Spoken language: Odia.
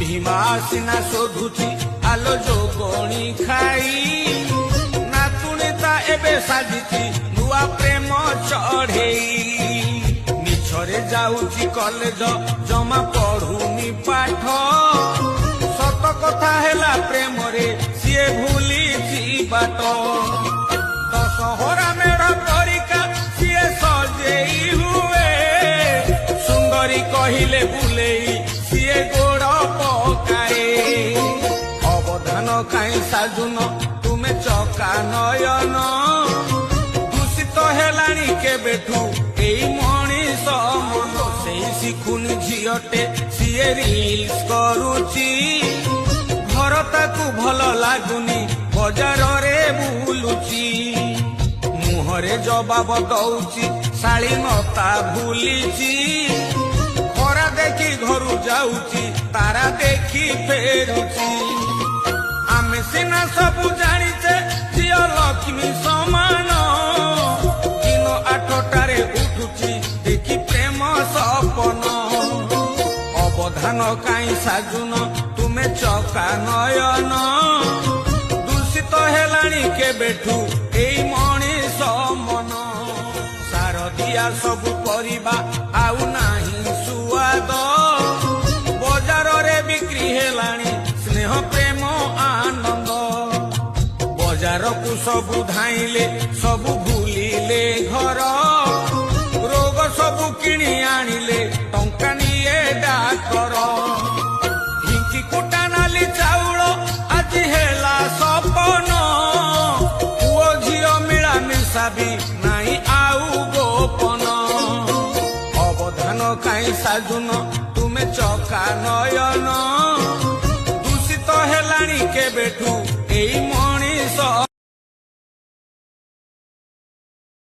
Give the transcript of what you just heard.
ମା ସିନା ଶୋଧୁଛି ଆଲୋ ଯୋଗଣୀ ଖାଇ ନାତୁଣୀ ତା ଏବେ ସାଜିଛି ନୂଆ ପ୍ରେମ ଚଢ଼େଇ ମିଛରେ ଯାଉଛି କଲେଜ ଜମା ପଢୁନି ପାଠ ସତ କଥା ହେଲା ପ୍ରେମରେ ସିଏ ଭୁଲିଛି ବାଟ ଦଶହରା ମେଢ ପରିକା ସିଏ ସଜେଇ ହୁଏ ସୁନ୍ଦରୀ କହିଲେ ବୁଲେଇ ସିଏ ଗୋଡ଼ ପକାଏ ଅବଧାନ କାହିଁ ସାଜୁନ ତୁମେ ଚକା ନୟନ ଦୂଷିତ ହେଲାଣି କେବେଠୁ ଏଇ ମଣିଷ ମନ ସେଇ ଶିଖୁନି ଝିଅଟେ ସିଏ ରିଲ୍ସ କରୁଛି ଘର ତାକୁ ଭଲ ଲାଗୁନି ବଜାରରେ ବୁଲୁଛି ମୁହଁରେ ଜବାବ ଦଉଛି ଶାଳୀନତା ଭୁଲିଛି ଖରା ଦେଖି ଘରୁ ଯାଉଛି ତାରା ଦେଖି ଫେରୁଛି ଆମେ ସିନା ସବୁ ଜାଣିଛେ ଝିଅ ଲକ୍ଷ୍ମୀ ସମାନ ଦିନ 8ଟାରେ ଉଠୁଛି ଦେଖି ପ୍ରେମ ସପନ ଅବଧାନ କାହିଁ ସାଜୁନ ତୁମେ ଚକା ନୟନ ଦୂଷିତ ହେଲାଣି କେବେଠୁ ଏଇ ମଣିଷ ମନ ସାରଦିଆ ସବୁ ପରିବା ଆଉ ନାହିଁ ସୁଆଦ ବଜାରରେ ବିକ୍ରି ହେଲାଣି ସ୍ନେହ ପ୍ରେମ ଆନନ୍ଦ ବଜାରକୁ ସବୁ ଧାଇଁଲେ ସବୁ ଭୁଲିଲେ ଘର ରୋଗ ସବୁ କିଣି ଆଣିଲେ ଟଙ୍କା ନିଏ ଡାକ୍ତର ଢିଙ୍କି କୁଟା ନାଲି ଚାଉଳ ଆଜି ହେଲା ସପନ ପୁଅ ଝିଅ ମିଳାମିଶା ବି ନାଇଁ ଆଉ ଗୋପନ ଅବଧାନ କାହିଁ ସାଜୁନ ତୁମେ ଚକା ନୟନ ଦୂଷିତ ହେଲାଣି କେବେଠୁ ଏଇ